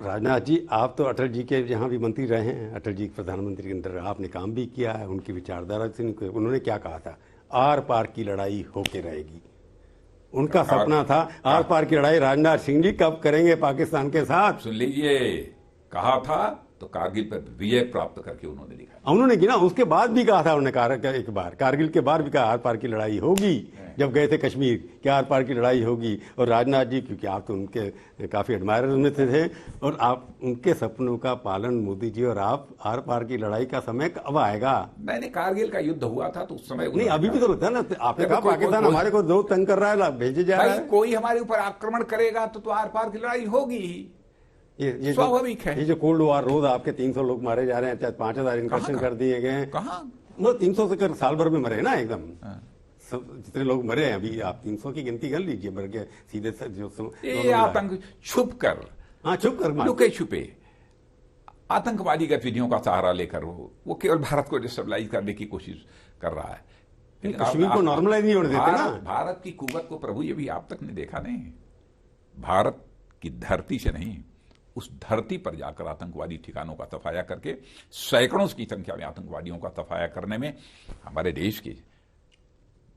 राजनाथ जी, आप तो अटल जी के यहाँ भी मंत्री रहे हैं, अटल जी प्रधानमंत्री के अंदर आपने काम भी किया है, उनकी विचारधारा से उन्होंने क्या कहा था, आर पार की लड़ाई होके रहेगी। उनका सपना था आर पार की लड़ाई। राजनाथ सिंह जी कब करेंगे पाकिस्तान के साथ? सुन लीजिए, कहा था तो कारगिल पर विजय प्राप्त करके उन्होंने दिखाया। उन्होंने की ना, उसके बाद भी कहा था उन्होंने, एक बार कारगिल के बाद भी कहा आर पार की लड़ाई होगी। जब गए थे कश्मीर, क्या आर पार की लड़ाई होगी। और राजनाथ जी, क्योंकि आप तो उनके काफी एडमायरर में थे, और आप उनके सपनों का पालन मोदी जी और आप, आर पार की लड़ाई का समय कब आएगा? मैंने कारगिल का युद्ध हुआ था तो उस समय नहीं, अभी भी तो होता है ना। आपने कहा पाकिस्तान हमारे को दो तंग कर रहा है, भेजे जा रहा है। कोई हमारे ऊपर आक्रमण करेगा तो आर पार की लड़ाई होगी, ये स्वाभाविक है। ये जो कोल्ड वार, रोज आपके 300 लोग मारे जा रहे हैं, 5,000 इंक्वेशन कर दिए गए हैं। कहाँ 300 से कर साल भर में मरे ना एकदम। जितने लोग मरे हैं अभी, आप 300 की गिनती कर लीजिए, मर गए सीधे जो आतंक छुप कर, हाँ छुप कर, लुके छुपे आतंकवादी गतिविधियों का सहारा लेकर वो केवल भारत को डिस्टेबलाइज करने की कोशिश कर रहा है। कश्मीर को नॉर्मलाइज नहीं होने देते ना। भारत की कुव्वत को प्रभु ये भी आप तक ने देखा नहीं। भारत की धरती से नहीं, उस धरती पर जाकर आतंकवादी ठिकानों का सफाया करके सैकड़ों की संख्या में आतंकवादियों का सफाया करने में हमारे देश की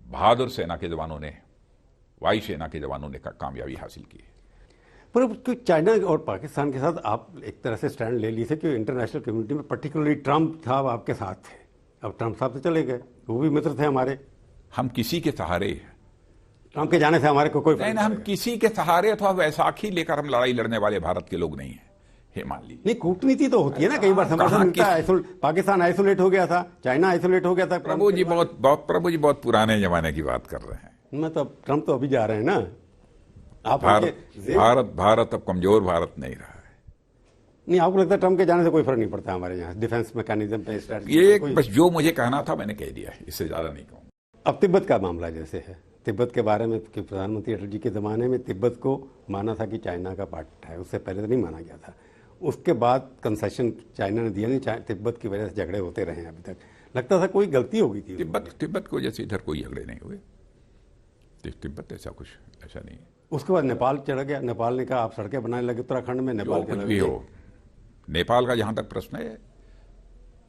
बहादुर सेना के जवानों ने, वायु सेना के जवानों ने कामयाबी हासिल की। पर चाइना और पाकिस्तान के साथ आप एक तरह से स्टैंड ले लिए थे कि इंटरनेशनल कम्युनिटी में, पर्टिकुलरली ट्रंप साहब आपके साथ थे। अब ट्रंप साहब तो चले गए, वो भी मित्र थे हमारे। हम किसी के सहारे, ट्रंप के जाने से हमारे को कोई नहीं, हम किसी के सहारे अथवा वैसाखी लेकर हम लड़ाई लड़ने वाले भारत के लोग नहीं हैं, ये मान लीजिए। नहीं, कूटनीति तो होती है ना, कई बार समर्थन मिलता है। पाकिस्तान आइसोलेट हो गया था, चाइना आइसोलेट हो गया था। प्रभु जी बहुत पुराने जमाने की बात कर रहे हैं। मतलब ट्रंप तो अभी जा रहे हैं ना। भारत अब कमजोर भारत नहीं रहा है। नहीं, आपको लगता है ट्रंप के जाने से कोई फर्क नहीं पड़ता हमारे यहाँ डिफेंस मैकेनिज्म पे, स्ट्रेटजी? ये बस जो मुझे कहना था मैंने कह दिया, इससे ज्यादा नहीं कहूँ। अब तिब्बत का मामला जैसे है, तिब्बत के बारे में कि प्रधानमंत्री अटल जी के ज़माने में तिब्बत को माना था कि चाइना का पार्ट है, उससे पहले तो नहीं माना गया था। उसके बाद कंसेशन चाइना ने दिया नहीं, तिब्बत की वजह से झगड़े होते रहे हैं अभी तक। लगता था कोई गलती हो गई थी। तिब्बत को जैसे इधर कोई झगड़े नहीं हुए, तिब्बत ऐसा नहीं। उसके बाद नेपाल चढ़ गया, नेपाल ने कहा आप सड़कें बनाने लगे उत्तराखंड में, नेपाल कुछ भी हो। नेपाल का जहां तक प्रश्न है,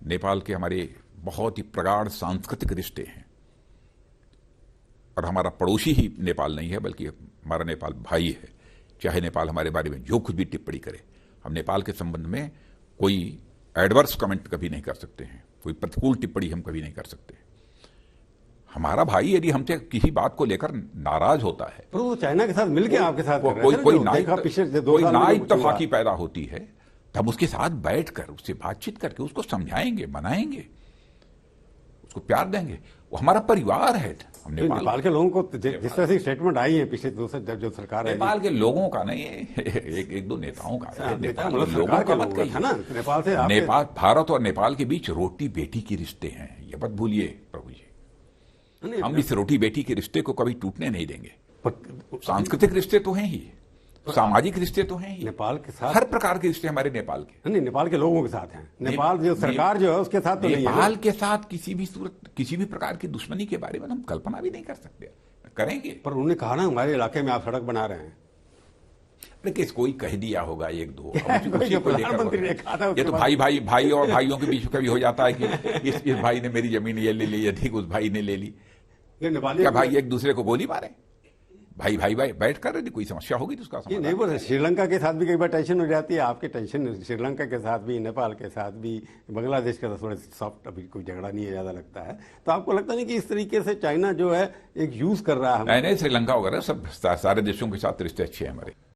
नेपाल के हमारे बहुत ही प्रगाढ़ सांस्कृतिक रिश्ते हैं, और हमारा पड़ोसी ही नेपाल नहीं है बल्कि हमारा नेपाल भाई है। चाहे नेपाल हमारे बारे में जो कुछ भी टिप्पणी करे, हम नेपाल के संबंध में कोई एडवर्स कमेंट कभी नहीं कर सकते हैं, कोई प्रतिकूल टिप्पणी हम कभी नहीं कर सकते। हमारा भाई यदि हमसे किसी बात को लेकर नाराज होता है, तो वो चाइना के साथ मिलकर आपके साथ कोई नाइत्तेफाकी पैदा होती है, तो हम उसके साथ बैठकर उससे बातचीत करके उसको समझाएंगे, मनाएंगे, उसको प्यार देंगे। वो हमारा परिवार है। हम नेपाल के लोगों को जिस तरह से स्टेटमेंट आई है पिछले जो सरकार है, नेपाल के लोगों का नहीं, एक दो नेताओं का, नेपाल लोगों का मत कहिए ना। नेपाल, भारत और नेपाल के बीच रोटी बेटी के रिश्ते हैं, ये मत भूलिए प्रभु जी। हम इस रोटी बेटी के रिश्ते को कभी टूटने नहीं देंगे। सांस्कृतिक रिश्ते तो हैं ही, सामाजिक रिश्ते तो हैं ही, नेपाल के साथ हर प्रकार के रिश्ते हमारे नेपाल के, नहीं नेपाल के लोगों के साथ हैं। नेपाल जो सरकार जो है उसके साथ तो नहीं है। नेपाल के साथ किसी भी प्रकार की दुश्मनी के बारे में हम कल्पना भी नहीं कर सकते, करेंगे। पर उन्होंने कहा ना हमारे इलाके में आप सड़क बना रहे हैं। लेकिन कोई कह दिया होगा एक दो, प्रधानमंत्री ने कहा था। ये तो भाई और भाइयों के बीच कभी हो जाता है कि इस भाई ने मेरी जमीन ये ले ली, अधिक उस भाई ने ले ली। क्या भाई एक दूसरे को गोली मारे? भाई बैठ कर यदि कोई समस्या होगी तो उसका समाधान। नहीं बोल, श्रीलंका के साथ भी कई बार टेंशन हो जाती है। आपके टेंशन श्रीलंका के साथ भी, नेपाल के साथ भी, बांग्लादेश का तो थोड़ा सॉफ्ट, अभी कोई झगड़ा नहीं है, ज्यादा लगता है। तो आपको लगता नहीं कि इस तरीके से चाइना जो है एक यूज कर रहा है? नहीं, श्रीलंका वगैरह सब सारे देशों के साथ रिश्ते अच्छे हैं हमारे।